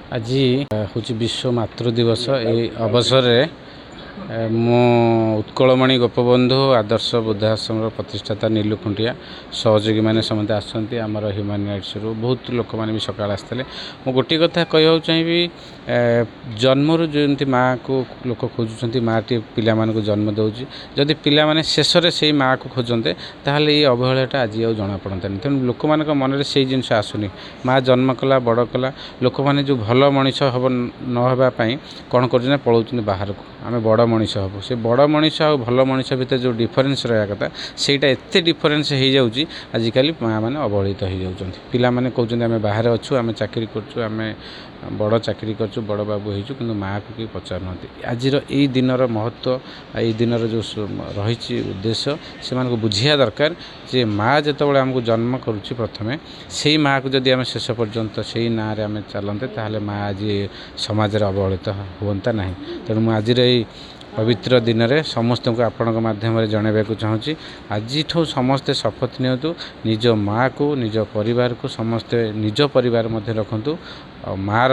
आज हूँ विश्व मातृ दिवस ये अवसर मो उत्कलमणि गोपबंधु आदर्श बुद्धाश्रम प्रतिष्ठाता नीलू खुंटिया सहयोगी मैंने समस्त आसती आमर ह्यूमन राइट्स रु बहुत लोक मैंने भी सकाल आसते मु गोटे कथा कह चाहिए जन्मरू जमी माँ को लोक खोजुंट माँ टी पिला को जन्म दूसरी जदि पिला माने शेष से माँ को खोजते ताहले ये अवहेलाटा आज आ जना पड़तानी तेणु लोक मान मन से जिन आसुनी माँ जन्म कला बड़ कला लोक मैंने जो भल मनीष हम नवाई कौन कर पलाऊँ बाहर को आम बड़ मनीष हम से बड़ मनीष आ भल मनीष भितर जो डिफरेन्स रहा कथा सेटा एत डिफरेन्स हो जाऊँगी आजिकल माँ मैंने अवहेलित हो जाती पिला माने कहते आम बाहर अच्छु आम चाकरी करें बड़ चाकरी कर बड़ बाबू हो कि माँ को कि पचार ना आज यही दिन महत्व यही दिन जो रही उद्देश्य से बुझिया दरकार जे माँ जिते आमको जन्म करुच्ची प्रथमे से माँ को जदि आम शेष पर्यंत से ना आम चलते ताहले माँ आज समाज अवहेलित हुआ ना तेणु मुझे यही पवित्र दिन में समस्त को आपण माध्यम जनवाक चाहूँगी आज समस्ते शपथ नियंतु निज माँ को निज परिवार को समस्ते निज परिवार मध्य रखु माँ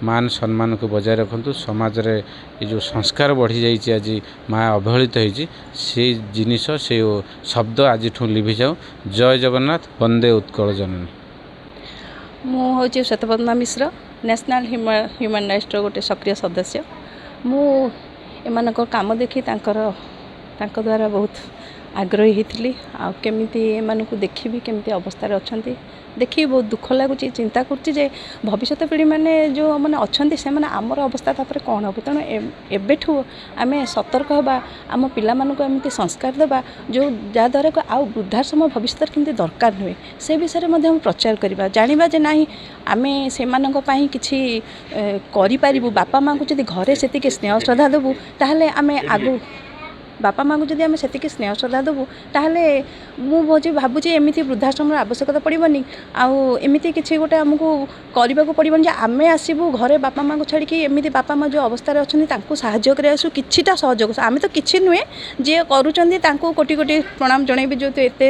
मान सम्मान को बजाय रखु समाज रे ये जो संस्कार बढ़ी जाइए आज माँ अवहेलित होती से जिनिस से शब्द आज लिभि जाऊ। जय जगन्नाथ वंदे उत्कल जननी। मुझे श्वेतपद्मा मिश्र नेशनल ह्यूमन राइट्स गोटे सक्रिय सदस्य मु एमान काम देखी द्वारा बहुत आग्रही होती आमती एम देखी केमती अवस्था अच्छा देखिए बहुत दुख लगुच चिंता करुच्चे भविष्य पीढ़ी मैंने जो मैंने अच्छा से आमर अवस्था तापर कौन हम तेणु एबेठू आम सतर्क होगा आम पाला संस्कार देवा जो जहाँद्वारा आउ वृद्धाश्रम भविष्य केमती दरकार नुहे से विषय में प्रचार करवा जाना जे ना आम से कि करूँ बापा माँ को जब घरे से स्नेह श्रद्धा देवु ताहले आम आगू बापा माँ को जब आम से स्नेह श्रद्धा देवु ताहले मुझे भावुँ एमती वृद्धाश्रम आवश्यकता पड़ोनी आमती किसी गोटे आमको करने को पड़ोनी आम आसबू घरे बापा माँ को छाड़ी एमती बापा माँ जो अवस्था अच्छा साहाय्य करासु किछिटा सहयोग आम तो किसी नुहे जी करुँच कोटि कोटि प्रणाम जनइबी जो एत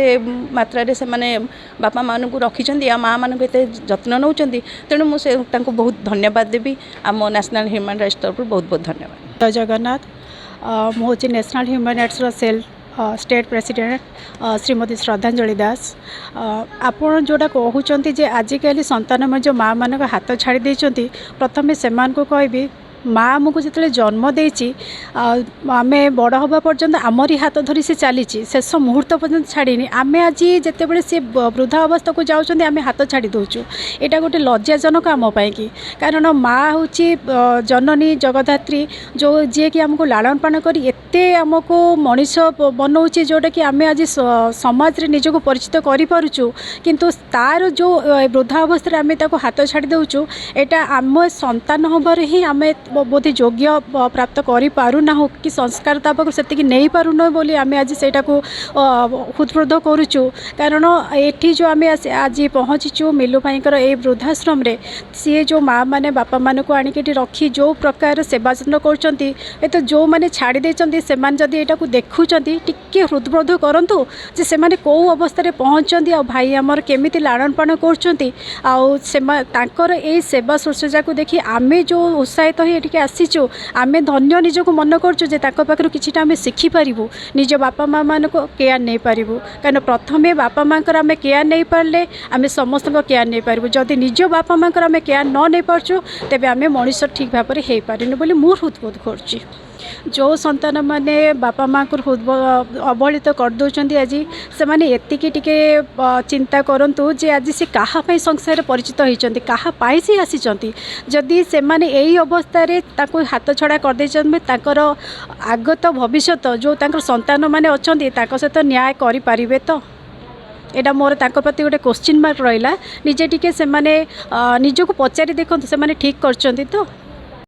मात्रा से माने बापा माँ को रखी माँ मान को एत जत्न नौ तेणु मुझे बहुत धन्यवाद देवी आम नेशनल ह्यूमन राइट्स तरफ बहुत बहुत धन्यवाद। जय जगन्नाथ। मुझे national human rights cell state president Shrimati Shraddhanjali Das आपण जोड़ा कहते जे आजिकल संतान में जो माँ मान हाथ छाड़ी देती प्रथम से कहबी माँ आमको जो जन्म देती आम बड़ हवा पर्यंत आमरी हाथ धरी से चली शेष मुहूर्त पर्यंत छाड़नी आम आज जिते सी वृद्धा अवस्था को जाऊँ आम हाथ छाड़ी दूचु यहाँ गोटे लज्जाजनक आम कि कारण माँ हूँ जननी जगदात्री जो जी कि आमको लालन पालन कर एते आमको मनीष बनाऊँच जोटा कि आम आज समाज रे निजको परिचित करूँ किंतु तार जो वृद्धा अवस्था आम हाथ छाड़ी दूचु यहाँ आम संतान हबार ही आम बोधे योग्य प्राप्त करूना कि संस्कार तापाक से नहीं पारुन बोली आम आज से हृदबोध करुचु कारण ये जो आम आज पहुँचीचु मिलू भाईकर ये वृद्धाश्रम रे सी जो माँ मैंने बापा मान को आणिक रखी जो प्रकार सेवा जत्न कर तो जो मैंने छाड़ी देते से जदि यहाँ देखुं टिके हृदबोध करूँ जे से कौ अवस्था पहुँचती आ भाई आमर केमी लालन पालन कर सेवा शुश्रूषा को देखी आम जो उत्साहित हो ये आसीचु आम धन्य निजक मन कर कि आम शिखिपारू निज बापा माँ मान को केयर नहीं पारू कारण प्रथमे बापा माँ आम केयर नहीं पारे आम समस्त केयर नहीं पारू जदि निज बापा माँ आम केयर न नहीं पार्चु तेज आम मनीष ठीक भाव में हो पारे बोली मुझे हृदबोध कर जो संतान माने बापा माँ को अवहेलित कर दौरान आज से मैंने एतिकी टिके चिंता करूँ जे आज से कहाँ संसार परिचित होती कहाँ से आसी जदि से मैंने यही अवस्था हाथ छड़ा कर आगत भविष्य जो संतान मैंने अच्छा सहित न्याय करें तो एटा मोर प्रति गोटे क्वेश्चन मार्क रहा निजे टिके से निजको पचारि देखते से ठीक कर तो